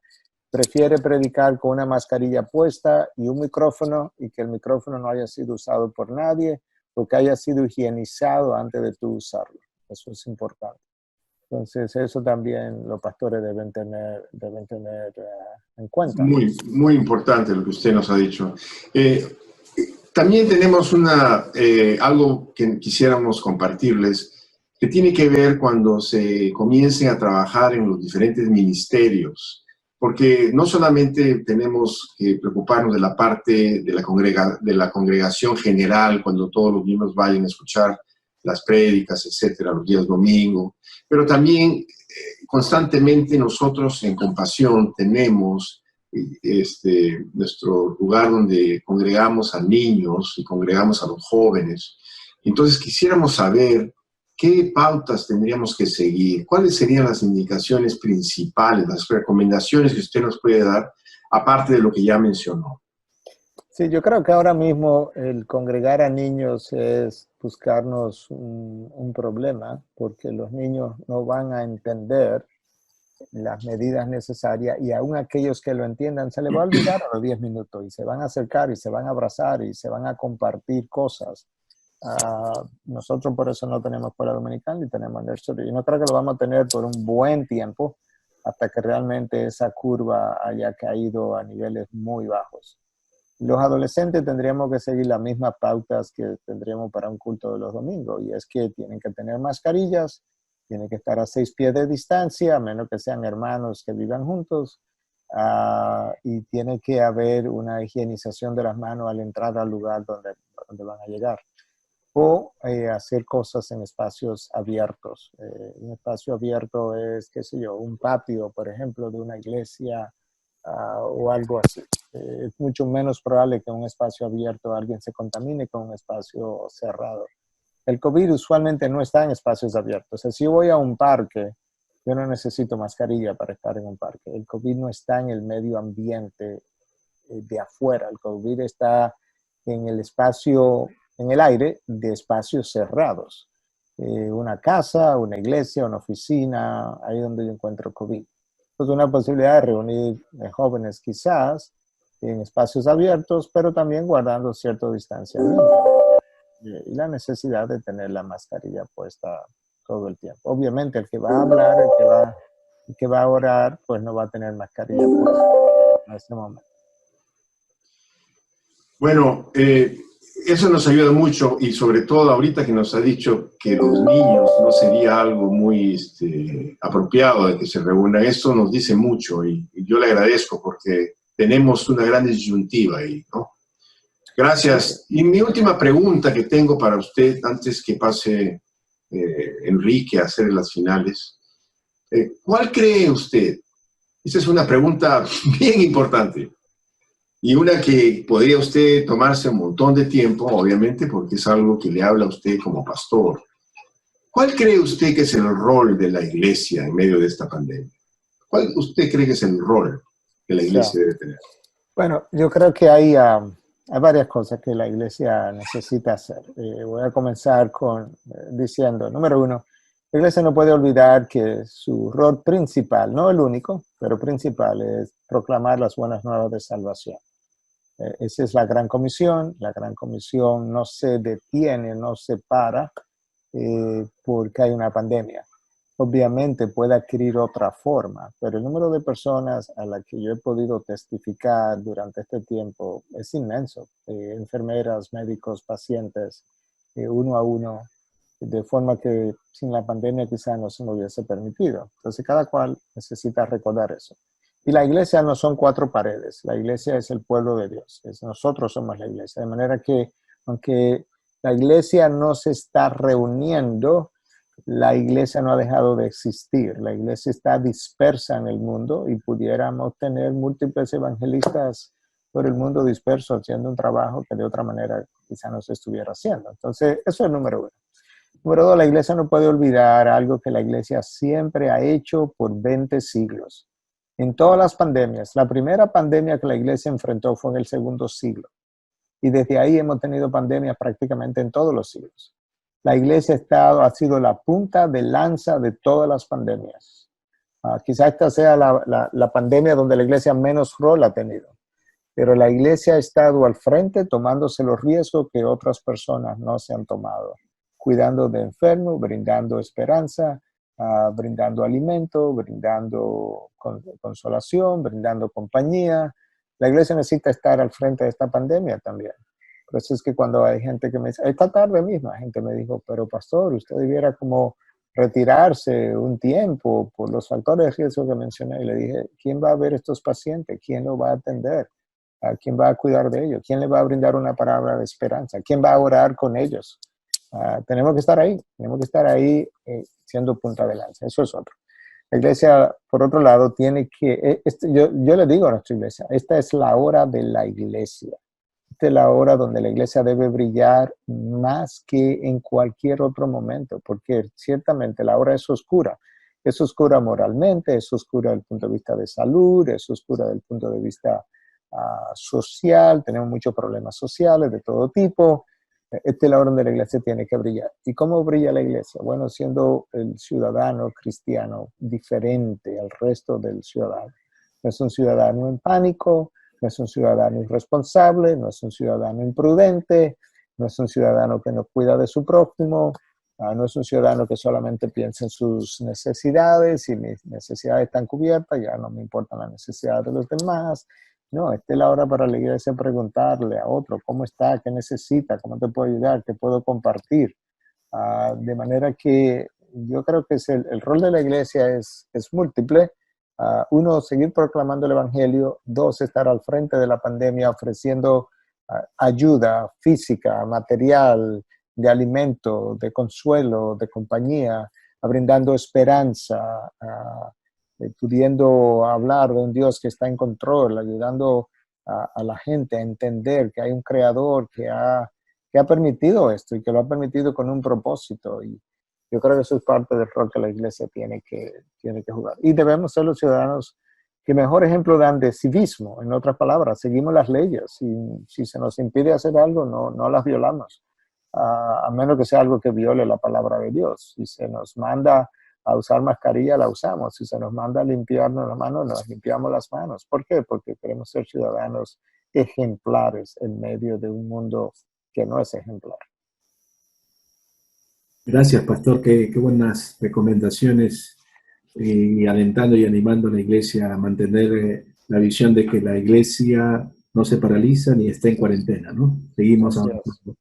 prefiere predicar con una mascarilla puesta y un micrófono, y que el micrófono no haya sido usado por nadie o que haya sido higienizado antes de tú usarlo. Eso es importante. Entonces, eso también los pastores deben tener en cuenta. Muy, muy importante lo que usted nos ha dicho. También tenemos algo que quisiéramos compartirles, que tiene que ver cuando se comiencen a trabajar en los diferentes ministerios. Porque no solamente tenemos que preocuparnos de la parte de la congregación general, cuando todos los miembros vayan a escuchar las prédicas, etcétera, los días domingo, pero también constantemente nosotros en Compasión tenemos nuestro lugar donde congregamos a niños y congregamos a los jóvenes. Entonces quisiéramos saber qué pautas tendríamos que seguir, cuáles serían las indicaciones principales, las recomendaciones que usted nos puede dar, aparte de lo que ya mencionó. Sí, yo creo que ahora mismo el congregar a niños es buscarnos un problema, porque los niños no van a entender las medidas necesarias y aún aquellos que lo entiendan se les va a olvidar a los 10 minutos y se van a acercar y se van a abrazar y se van a compartir cosas. Nosotros por eso no tenemos escuela dominical ni tenemos nursery. Y no creo que lo vamos a tener por un buen tiempo hasta que realmente esa curva haya caído a niveles muy bajos. Los adolescentes tendríamos que seguir las mismas pautas que tendríamos para un culto de los domingos, y es que tienen que tener mascarillas, tienen que estar a 6 pies de distancia, a menos que sean hermanos que vivan juntos, y tiene que haber una higienización de las manos al entrar al lugar donde van a llegar. O hacer cosas en espacios abiertos. Un espacio abierto es, qué sé yo, un patio, por ejemplo, de una iglesia o algo así. Es mucho menos probable que en un espacio abierto alguien se contamine con un espacio cerrado. El COVID usualmente no está en espacios abiertos. O sea, si voy a un parque, yo no necesito mascarilla para estar en un parque. El COVID no está en el medio ambiente de afuera. El COVID está en el espacio, en el aire de espacios cerrados. Una casa, una iglesia, una oficina, ahí donde yo encuentro COVID. Entonces, una posibilidad de reunir jóvenes quizás en espacios abiertos, pero también guardando cierto distanciamiento. Y la necesidad de tener la mascarilla puesta todo el tiempo. Obviamente, el que va a hablar, el que va a orar, pues no va a tener mascarilla puesta en este momento. Bueno, eso nos ayuda mucho, y sobre todo ahorita que nos ha dicho que los niños no sería algo muy apropiado de que se reúnan. Eso nos dice mucho, y yo le agradezco porque tenemos una gran disyuntiva ahí, ¿no? Gracias. Y mi última pregunta que tengo para usted, antes que pase Enrique a hacer las finales, ¿Cuál cree usted? Esa es una pregunta bien importante y una que podría usted tomarse un montón de tiempo, obviamente, porque es algo que le habla a usted como pastor. ¿Cuál cree usted que es el rol de la iglesia en medio de esta pandemia? ¿Cuál usted cree que es el rol que la Ya. iglesia debe tener? Bueno, yo creo que hay varias cosas que la iglesia necesita hacer. Voy a comenzar diciendo, número uno, la iglesia no puede olvidar que su rol principal, no el único, pero principal, es proclamar las buenas nuevas de salvación. Esa es la gran comisión. La gran comisión no se detiene, no se para porque hay una pandemia. Obviamente puede adquirir otra forma, pero el número de personas a las que yo he podido testificar durante este tiempo es inmenso. Enfermeras, médicos, pacientes, uno a uno, de forma que sin la pandemia quizás no se me hubiese permitido. Entonces cada cual necesita recordar eso. Y la iglesia no son cuatro paredes, la iglesia es el pueblo de Dios, nosotros somos la iglesia, de manera que aunque la iglesia no se está reuniendo, la iglesia no ha dejado de existir. La iglesia está dispersa en el mundo y pudiéramos tener múltiples evangelistas por el mundo dispersos haciendo un trabajo que de otra manera quizá no se estuviera haciendo. Entonces, eso es el número uno. Número dos, la iglesia no puede olvidar algo que la iglesia siempre ha hecho por 20 siglos. En todas las pandemias, la primera pandemia que la iglesia enfrentó fue en el segundo siglo. Y desde ahí hemos tenido pandemias prácticamente en todos los siglos. La iglesia ha sido la punta de lanza de todas las pandemias. Quizá esta sea la pandemia donde la iglesia menos rol ha tenido, pero la iglesia ha estado al frente tomándose los riesgos que otras personas no se han tomado, cuidando de enfermos, brindando esperanza, brindando alimento, brindando consolación, brindando compañía. La iglesia necesita estar al frente de esta pandemia también. Por eso es que cuando hay gente que me dice, esta tarde misma, gente me dijo, pero pastor, usted debiera como retirarse un tiempo por los factores de riesgo que mencioné. Y le dije, ¿quién va a ver estos pacientes? ¿Quién los va a atender? ¿Quién va a cuidar de ellos? ¿Quién les va a brindar una palabra de esperanza? ¿Quién va a orar con ellos? Tenemos que estar ahí siendo punta de lanza. Eso es otro. La iglesia, por otro lado, tiene que, yo le digo a nuestra iglesia, esta es la hora de la iglesia. Esta es la hora donde la iglesia debe brillar más que en cualquier otro momento, porque ciertamente la hora es oscura. Es oscura moralmente, es oscura desde el punto de vista de salud, es oscura desde el punto de vista social, tenemos muchos problemas sociales de todo tipo. Esta es la hora donde la iglesia tiene que brillar. ¿Y cómo brilla la iglesia? Bueno, siendo el ciudadano cristiano diferente al resto del ciudadano. No es un ciudadano en pánico, no es un ciudadano irresponsable, no es un ciudadano imprudente, no es un ciudadano que no cuida de su prójimo, no es un ciudadano que solamente piensa en sus necesidades y mis necesidades están cubiertas, ya no me importan las necesidades de los demás. No, esta es la hora para la iglesia preguntarle a otro cómo está, qué necesita, cómo te puedo ayudar, qué puedo compartir. De manera que yo creo que el rol de la iglesia es múltiple. Uno, seguir proclamando el evangelio. Dos, estar al frente de la pandemia ofreciendo ayuda física, material, de alimento, de consuelo, de compañía, brindando esperanza, pudiendo hablar de un Dios que está en control, ayudando a la gente a entender que hay un creador que ha permitido esto y que lo ha permitido con un propósito. Y yo creo que eso es parte del rol que la iglesia tiene que jugar. Y debemos ser los ciudadanos que mejor ejemplo dan de civismo. En otras palabras, seguimos las leyes. Y si se nos impide hacer algo, no las violamos. A menos que sea algo que viole la palabra de Dios. Si se nos manda a usar mascarilla, la usamos. Si se nos manda a limpiarnos las manos, nos limpiamos las manos. ¿Por qué? Porque queremos ser ciudadanos ejemplares en medio de un mundo que no es ejemplar. Gracias, pastor. Qué buenas recomendaciones y alentando y animando a la iglesia a mantener la visión de que la iglesia no se paraliza ni está en cuarentena, ¿no? Seguimos avanzando.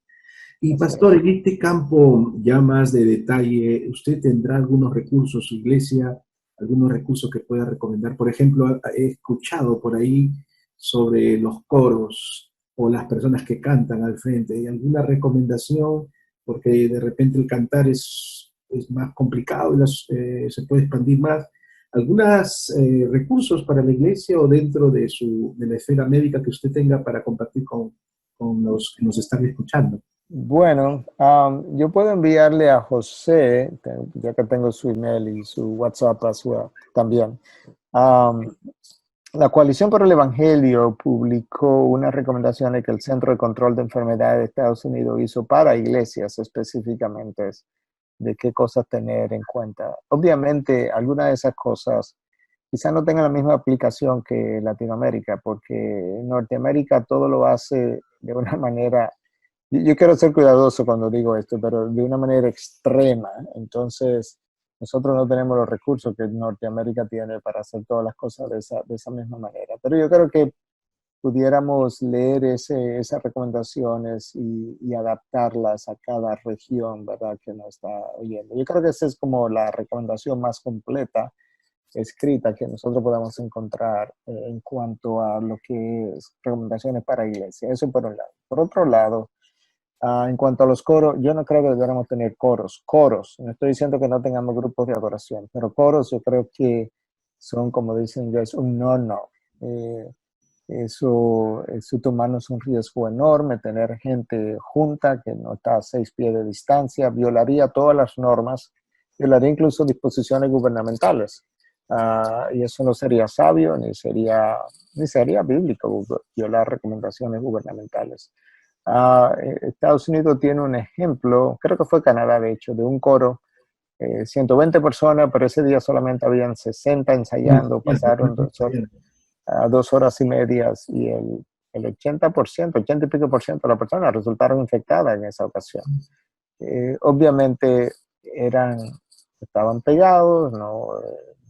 Y pastor, en este campo ya más de detalle, ¿usted tendrá algunos recursos, su iglesia, algunos recursos que pueda recomendar? Por ejemplo, he escuchado por ahí sobre los coros o las personas que cantan al frente. ¿Hay alguna recomendación? Porque de repente el cantar es más complicado y se puede expandir más. algunos recursos para la iglesia o dentro de la esfera médica que usted tenga para compartir con los que nos están escuchando. Bueno, yo puedo enviarle a José, ya que tengo su email y su WhatsApp también. La Coalición por el Evangelio publicó unas recomendaciones que el Centro de Control de Enfermedades de Estados Unidos hizo para iglesias específicamente, de qué cosas tener en cuenta. Obviamente, algunas de esas cosas quizás no tengan la misma aplicación que Latinoamérica, porque en Norteamérica todo lo hace de una manera, yo quiero ser cuidadoso cuando digo esto, pero de una manera extrema. Entonces, nosotros no tenemos los recursos que Norteamérica tiene para hacer todas las cosas de esa misma manera. Pero yo creo que pudiéramos leer esas recomendaciones y adaptarlas a cada región, ¿verdad?, que nos está oyendo. Yo creo que esa es como la recomendación más completa escrita que nosotros podamos encontrar en cuanto a lo que es recomendaciones para iglesia. Eso por un lado. Por otro lado, en cuanto a los coros, yo no creo que deberíamos tener coros. Coros, no estoy diciendo que no tengamos grupos de adoración, pero coros yo creo que son, como dicen inglés, un no-no. Eso tomarnos un riesgo enorme, tener gente junta que no está a 6 pies de distancia, violaría todas las normas, violaría incluso disposiciones gubernamentales. Y eso no sería sabio ni sería bíblico, violar recomendaciones gubernamentales. Estados Unidos tiene un ejemplo, creo que fue Canadá de hecho, de un coro, 120 personas, pero ese día solamente habían 60 ensayando, pasaron 2 horas y media y el 80%, 80 y pico por ciento de las personas resultaron infectadas en esa ocasión. Obviamente estaban pegados,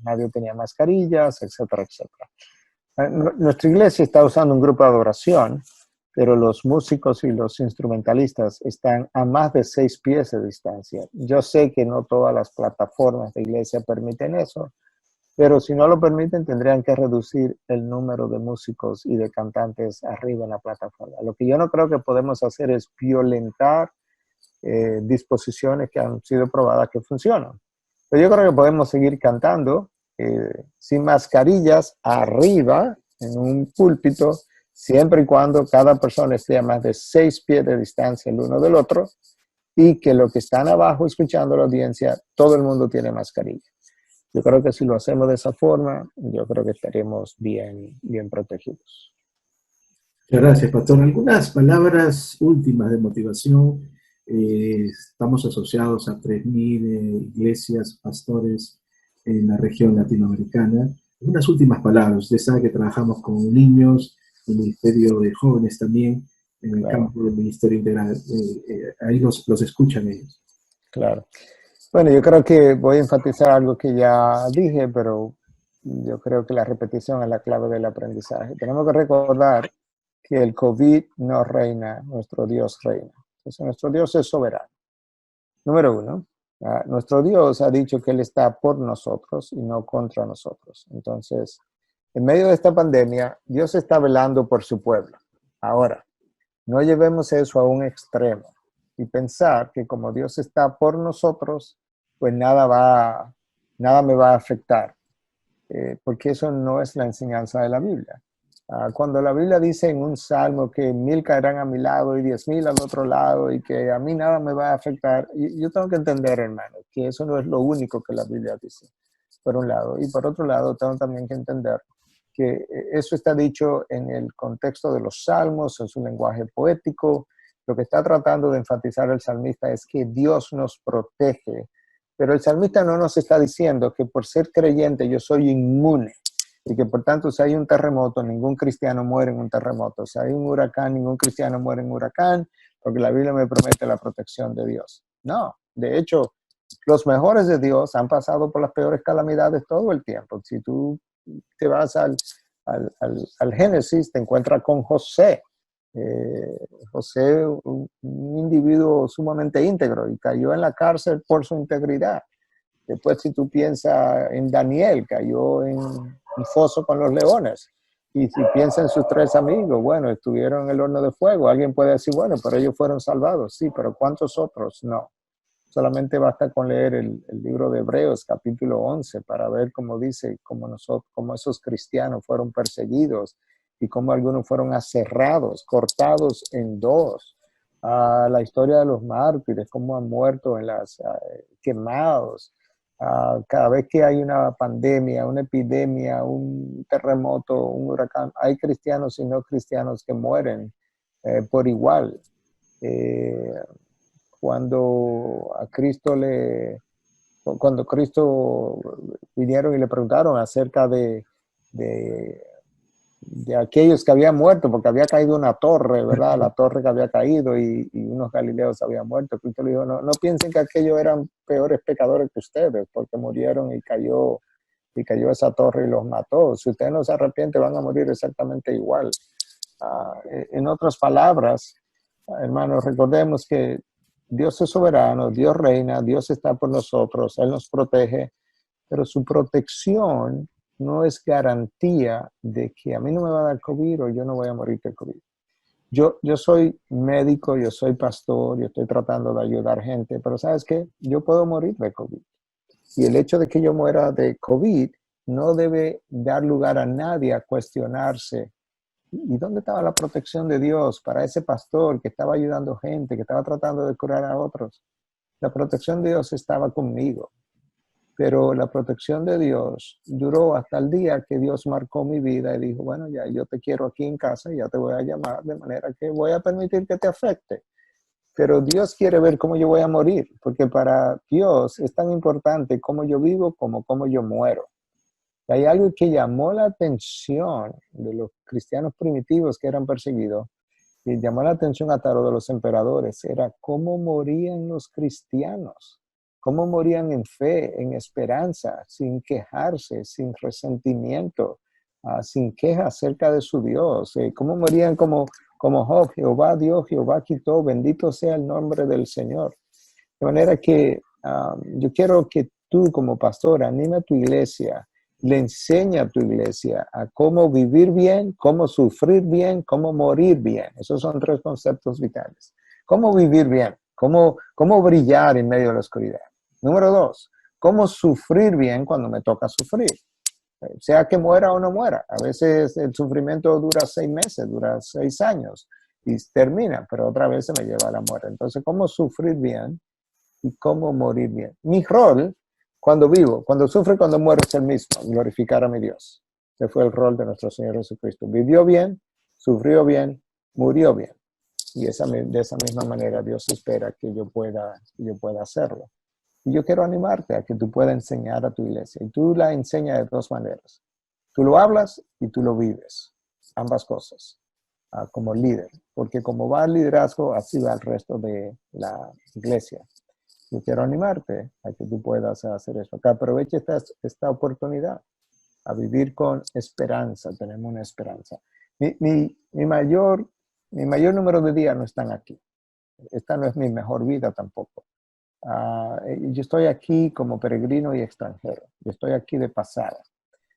nadie tenía mascarillas, etcétera, etcétera. Nuestra iglesia está usando un grupo de adoración, pero los músicos y los instrumentalistas están a más de 6 pies de distancia. Yo sé que no todas las plataformas de iglesia permiten eso, pero si no lo permiten, tendrían que reducir el número de músicos y de cantantes arriba en la plataforma. Lo que yo no creo que podemos hacer es violentar disposiciones que han sido probadas que funcionan. Pero yo creo que podemos seguir cantando sin mascarillas arriba en un púlpito, siempre y cuando cada persona esté a más de 6 pies de distancia el uno del otro y que los que están abajo escuchando la audiencia, todo el mundo tiene mascarilla. Yo creo que si lo hacemos de esa forma, yo creo que estaremos bien protegidos. Muchas gracias, Pastor. Algunas palabras últimas de motivación. Estamos asociados a 3.000 iglesias, pastores en la región latinoamericana. Unas últimas palabras. Usted sabe que trabajamos con niños, el Ministerio de Jóvenes también, en el campo del Ministerio Integral. Ahí los escuchan ellos. Claro. Bueno, yo creo que voy a enfatizar algo que ya dije, pero yo creo que la repetición es la clave del aprendizaje. Tenemos que recordar que el COVID no reina, nuestro Dios reina. Entonces, nuestro Dios es soberano. Número 1, nuestro Dios ha dicho que Él está por nosotros y no contra nosotros. Entonces, en medio de esta pandemia, Dios está velando por su pueblo. Ahora, no llevemos eso a un extremo y pensar que como Dios está por nosotros, pues nada me va a afectar, porque eso no es la enseñanza de la Biblia. Cuando la Biblia dice en un salmo que 1,000 caerán a mi lado y 10,000 al otro lado y que a mí nada me va a afectar, yo tengo que entender, hermano, que eso no es lo único que la Biblia dice, por un lado. Y por otro lado, tengo también que entender que eso está dicho en el contexto de los salmos, en su lenguaje poético. Lo que está tratando de enfatizar el salmista es que Dios nos protege. Pero el salmista no nos está diciendo que por ser creyente yo soy inmune y que por tanto si hay un terremoto, ningún cristiano muere en un terremoto. Si hay un huracán, ningún cristiano muere en un huracán, porque la Biblia me promete la protección de Dios. No, de hecho, los mejores de Dios han pasado por las peores calamidades todo el tiempo. Si tú te vas al Génesis, te encuentras con José. José, un individuo sumamente íntegro y cayó en la cárcel por su integridad. Después, si tú piensas en Daniel, cayó en un foso con los leones. Y si piensas en sus 3 amigos, bueno, estuvieron en el horno de fuego. Alguien puede decir, bueno, pero ellos fueron salvados. Sí, pero ¿cuántos otros no? Solamente basta con leer el libro de Hebreos, capítulo 11, para ver cómo dice, cómo esos cristianos fueron perseguidos y cómo algunos fueron aserrados, cortados en dos. La historia de los mártires, cómo han muerto quemados. Cada vez que hay una pandemia, una epidemia, un terremoto, un huracán, hay cristianos y no cristianos que mueren por igual. Cuando Cristo vinieron y le preguntaron acerca de aquellos que habían muerto, porque había caído una torre, ¿verdad? La torre que había caído y unos galileos habían muerto. Cristo le dijo, no piensen que aquellos eran peores pecadores que ustedes, porque murieron y cayó esa torre y los mató. Si ustedes no se arrepienten, van a morir exactamente igual. En otras palabras, hermanos, recordemos que Dios es soberano, Dios reina, Dios está por nosotros, Él nos protege, pero su protección no es garantía de que a mí no me va a dar COVID o yo no voy a morir de COVID. Yo soy médico, yo soy pastor, yo estoy tratando de ayudar gente, pero ¿sabes qué? Yo puedo morir de COVID. Y el hecho de que yo muera de COVID no debe dar lugar a nadie a cuestionarse. ¿Y dónde estaba la protección de Dios para ese pastor que estaba ayudando gente, que estaba tratando de curar a otros? La protección de Dios estaba conmigo, pero la protección de Dios duró hasta el día que Dios marcó mi vida y dijo, bueno, ya yo te quiero aquí en casa, ya te voy a llamar de manera que voy a permitir que te afecte. Pero Dios quiere ver cómo yo voy a morir, porque para Dios es tan importante cómo yo vivo como cómo yo muero. Hay algo que llamó la atención de los cristianos primitivos que eran perseguidos, y llamó la atención hasta lo de los emperadores, era cómo morían los cristianos, cómo morían en fe, en esperanza, sin quejarse, sin resentimiento, sin queja acerca de su Dios, cómo morían como Job, Jehová dio, Jehová quitó, bendito sea el nombre del Señor. De manera que yo quiero que tú como pastor anime a tu iglesia, le enseña a tu iglesia a cómo vivir bien, cómo sufrir bien, cómo morir bien. Esos son 3 conceptos vitales. Cómo vivir bien, cómo brillar en medio de la oscuridad. Número 2, cómo sufrir bien cuando me toca sufrir. Sea que muera o no muera. A veces el sufrimiento dura 6 meses, dura 6 años y termina, pero otra vez se me lleva a la muerte. Entonces, cómo sufrir bien y cómo morir bien. Mi rol cuando vivo, cuando sufro y cuando muero es el mismo, glorificar a mi Dios. Ese fue el rol de nuestro Señor Jesucristo. Vivió bien, sufrió bien, murió bien. Y de esa misma manera Dios espera que yo pueda hacerlo. Y yo quiero animarte a que tú puedas enseñar a tu iglesia. Y tú la enseñas de 2 maneras. Tú lo hablas y tú lo vives. Ambas cosas. Como líder. Porque como va el liderazgo, así va el resto de la iglesia. Yo quiero animarte a que tú puedas hacer eso. Que aproveche esta oportunidad a vivir con esperanza. Tenemos una esperanza. Mi mayor número de días no están aquí. Esta no es mi mejor vida tampoco. Yo estoy aquí como peregrino y extranjero. Yo estoy aquí de pasada.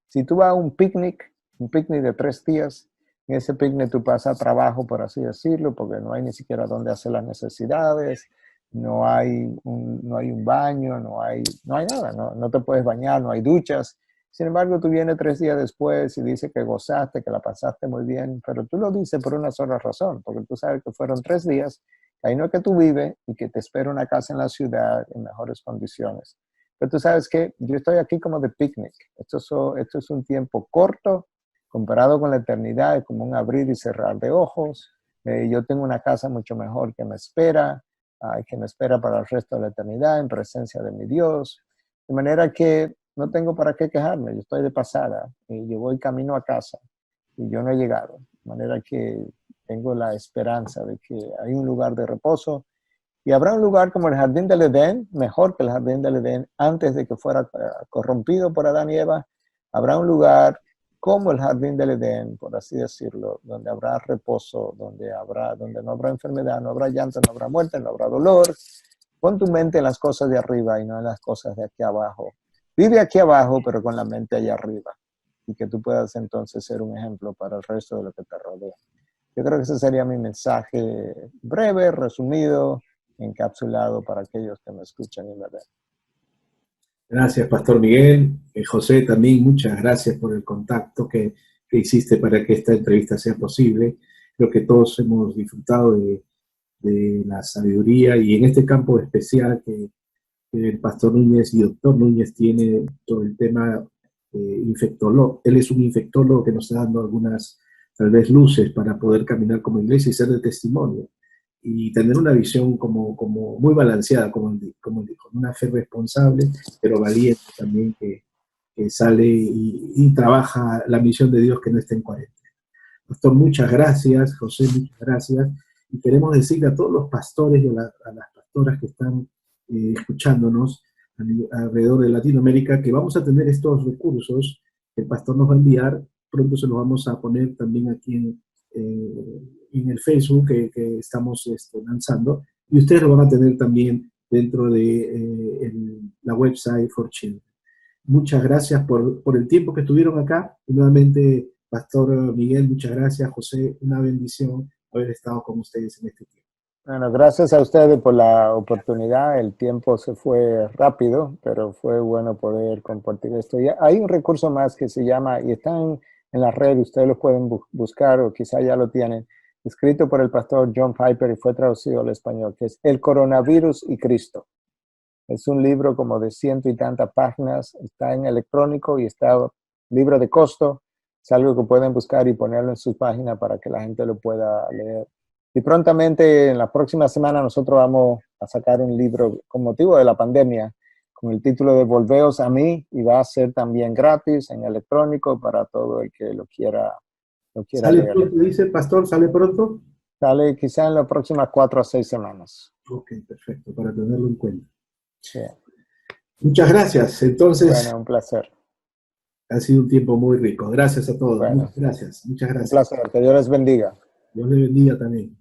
Si tú vas a un picnic de 3 días, en ese picnic tú pasas trabajo, por así decirlo, porque no hay ni siquiera dónde hacer las necesidades. No hay un baño, no hay nada, no te puedes bañar, no hay duchas. Sin embargo, tú vienes 3 días después y dices que gozaste, que la pasaste muy bien, pero tú lo dices por una sola razón, porque tú sabes que fueron 3 días, ahí no es que tú vives y que te espera una casa en la ciudad en mejores condiciones. Pero tú sabes que yo estoy aquí como de picnic. Esto es un tiempo corto comparado con la eternidad, es como un abrir y cerrar de ojos. Yo tengo una casa mucho mejor que me espera para el resto de la eternidad en presencia de mi Dios. De manera que no tengo para qué quejarme, yo estoy de pasada y yo voy camino a casa y yo no he llegado. De manera que tengo la esperanza de que hay un lugar de reposo y habrá un lugar como el Jardín del Edén, mejor que el Jardín del Edén, antes de que fuera corrompido por Adán y Eva. Habrá un lugar como el Jardín del Edén, por así decirlo, donde habrá reposo, donde no habrá enfermedad, no habrá llanto, no habrá muerte, no habrá dolor. Pon tu mente en las cosas de arriba y no en las cosas de aquí abajo. Vive aquí abajo, pero con la mente allá arriba. Y que tú puedas entonces ser un ejemplo para el resto de lo que te rodea. Yo creo que ese sería mi mensaje breve, resumido, encapsulado para aquellos que me escuchan y me ven. Gracias, Pastor Miguel. José, también muchas gracias por el contacto que hiciste para que esta entrevista sea posible. Creo que todos hemos disfrutado de la sabiduría y en este campo especial que el Pastor Núñez y Doctor Núñez tiene sobre el tema infectólogo. Él es un infectólogo que nos está dando algunas, tal vez, luces para poder caminar como iglesia y ser de testimonio. Y tener una visión como muy balanceada, como él dijo, una fe responsable, pero valiente también, que sale y trabaja la misión de Dios, que no está en cuarentena. Pastor, muchas gracias. José, muchas gracias. Y queremos decirle a todos los pastores y a las pastoras que están escuchándonos alrededor de Latinoamérica que vamos a tener estos recursos que el pastor nos va a enviar. Pronto se los vamos a poner también aquí en el Facebook que estamos lanzando, y ustedes lo van a tener también dentro de la website For Children. Muchas gracias por el tiempo que estuvieron acá, y nuevamente, Pastor Miguel, muchas gracias. José, una bendición haber estado con ustedes en este tiempo. Bueno, gracias a ustedes por la oportunidad. El tiempo se fue rápido, pero fue bueno poder compartir esto. Y hay un recurso más que se llama, y están en la red, ustedes lo pueden buscar o quizá ya lo tienen, escrito por el pastor John Piper y fue traducido al español, que es El Coronavirus y Cristo. Es un libro como de 100 y tantas páginas, está en electrónico y está libre de costo. Es algo que pueden buscar y ponerlo en su página para que la gente lo pueda leer. Y prontamente, en la próxima semana, nosotros vamos a sacar un libro con motivo de la pandemia, con el título de Volveos a mí, y va a ser también gratis en electrónico para todo el que lo quiera ¿Sale leer. pronto, dice Pastor? ¿Sale pronto? Sale quizá en las próximas 4 a 6 semanas. Ok, perfecto, para tenerlo en cuenta. Sí. Muchas gracias. Entonces, bueno, un placer. Ha sido un tiempo muy rico. Gracias a todos. Bueno, muchas gracias. Muchas gracias. Un placer. Que Dios les bendiga. Dios les bendiga también.